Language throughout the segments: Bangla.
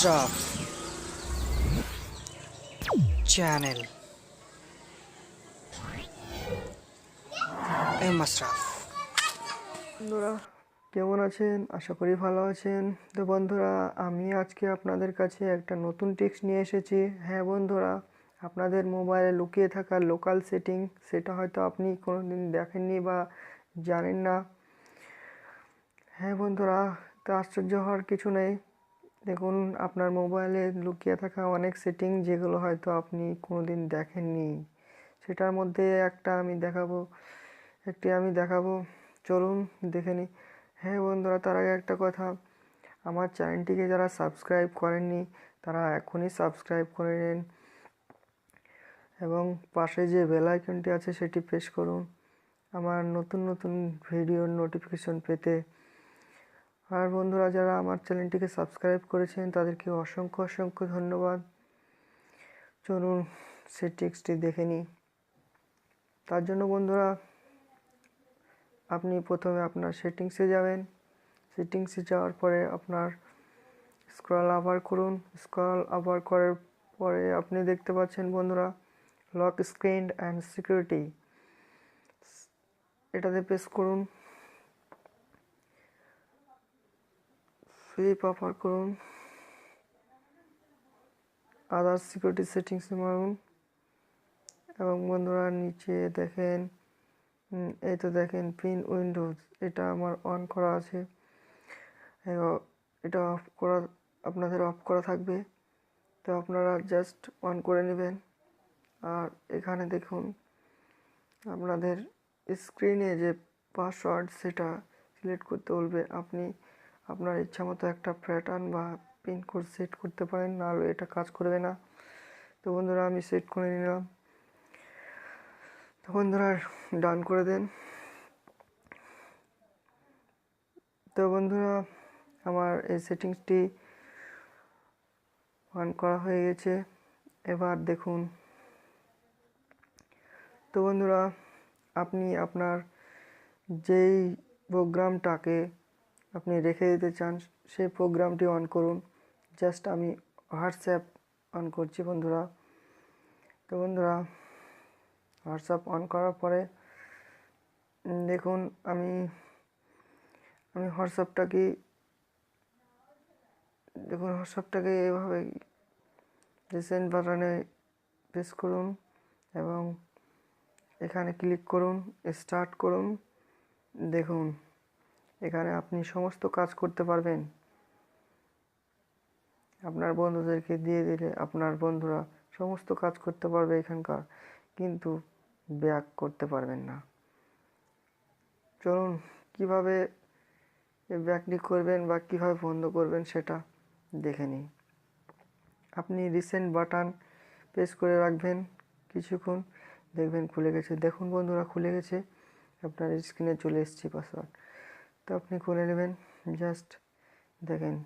আশরাফ চ্যানেল আশরাফ। বন্ধুরা কেমন আছেন? আশা করি ভালো আছেন। তো বন্ধুরা, আমি আজকে আপনাদের কাছে একটা নতুন টিপস নিয়ে এসেছি। হ্যাঁ বন্ধুরা, আপনাদের মোবাইলে লুকিয়ে থাকা লোকাল সেটিং, সেটা হয়তো আপনি কোনোদিন দেখেননি বা জানেন না। হ্যাঁ বন্ধুরা, তো আশ্চর্য হওয়ার কিছু নেই। দেখুন, আপনার মোবাইলে লুকিয়ে থাকা অনেক সেটিং যেগুলো হয়তো আপনি কোনোদিন দেখেননি, সেটার মধ্যে একটি আমি দেখাবো। চলুন দেখে নিই। হ্যাঁ বন্ধুরা, তার আগে একটা কথা, আমার চ্যানেলটিকে যারা সাবস্ক্রাইব করেননি তারা এখনই সাবস্ক্রাইব করে নিন এবং পাশে যে বেল আইকনটি আছে সেটি প্রেস করুন আমার নতুন নতুন ভিডিওর নোটিফিকেশন পেতে। আর বন্ধুরা, যারা আমার চ্যানেলটিকে সাবস্ক্রাইব করেছেন তাদেরকে অসংখ্য অসংখ্য ধন্যবাদ। চলুন সেটিংসটি দেখে নিই। তার জন্য বন্ধুরা, আপনি প্রথমে আপনার সেটিংসে যাবেন। সেটিংসে যাওয়ার পরে আপনার স্ক্রল আবার করুন। স্ক্রল আবার করার পরে আপনি দেখতে পাচ্ছেন বন্ধুরা, লক স্ক্রিন অ্যান্ড সিকিউরিটি, এটাতে প্রেস করুন। ফ্লিপ আবার করুন, আদার সিকিউরিটি সেটিংসে মারুন এবং বন্ধুরা নিচে দেখেন, এই তো দেখেন পিন উইন্ডোজ, এটা আমার অন করা আছে। এটা আপনাদের অফ করা থাকবে, তো আপনারা জাস্ট অন করে নেবেন। আর এখানে দেখুন, আপনাদের স্ক্রিনে যে পাসওয়ার্ড সেটা সিলেক্ট করতে বলবে। আপনি আপনার ইচ্ছা মতো একটা প্যাটার্ন বা পিন কোড সেট করতে পারেন, নাহলে এটা কাজ করবে না। তো বন্ধুরা, আমি সেট করে নিলাম। তো বন্ধুরা, ডান করে দেন। তো বন্ধুরা, আমার এই সেটিংসটি অন করা হয়ে গেছে। এবার দেখুন, তো বন্ধুরা, আপনি আপনার যেই প্রোগ্রামটাকে আপনি রেখে দিতে চান সেই প্রোগ্রামটি অন করুন। জাস্ট আমি হোয়াটসঅ্যাপ অন করছি বন্ধুরা। তো বন্ধুরা, হোয়াটসঅ্যাপ অন করার পরে দেখুন, আমি হোয়াটসঅ্যাপটাকে এভাবে রিসেন্ট বাটনে প্রেস করুন এবং এখানে ক্লিক করুন, স্টার্ট করুন। দেখুন, এখানে আপনি সমস্ত কাজ করতে পারবেন। আপনার বন্ধুদেরকে দিয়ে দিলে আপনার বন্ধুরা সমস্ত কাজ করতে পারবে এখানকার, কিন্তু ব্যাক করতে পারবেন না। চলুন কিভাবে ব্যাকটি করবেন বা কিভাবে বন্ধ করবেন সেটা দেখে নিই। আপনি রিসেন্ট বাটন প্রেস করে রাখবেন কিছুক্ষণ, দেখবেন খুলে গেছে। দেখুন বন্ধুরা, খুলে গেছে। আপনার স্ক্রিনে চলে এসেছে পাসওয়ার্ড। তো আপনি খুলে নেবেন, জাস্ট দেখেন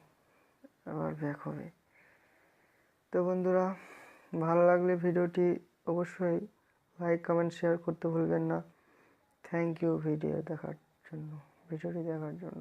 আবার ব্যাক হবে। তো বন্ধুরা, ভালো লাগলে ভিডিওটি অবশ্যই লাইক কমেন্ট শেয়ার করতে ভুলবেন না। থ্যাংক ইউ ভিডিওটি দেখার জন্য।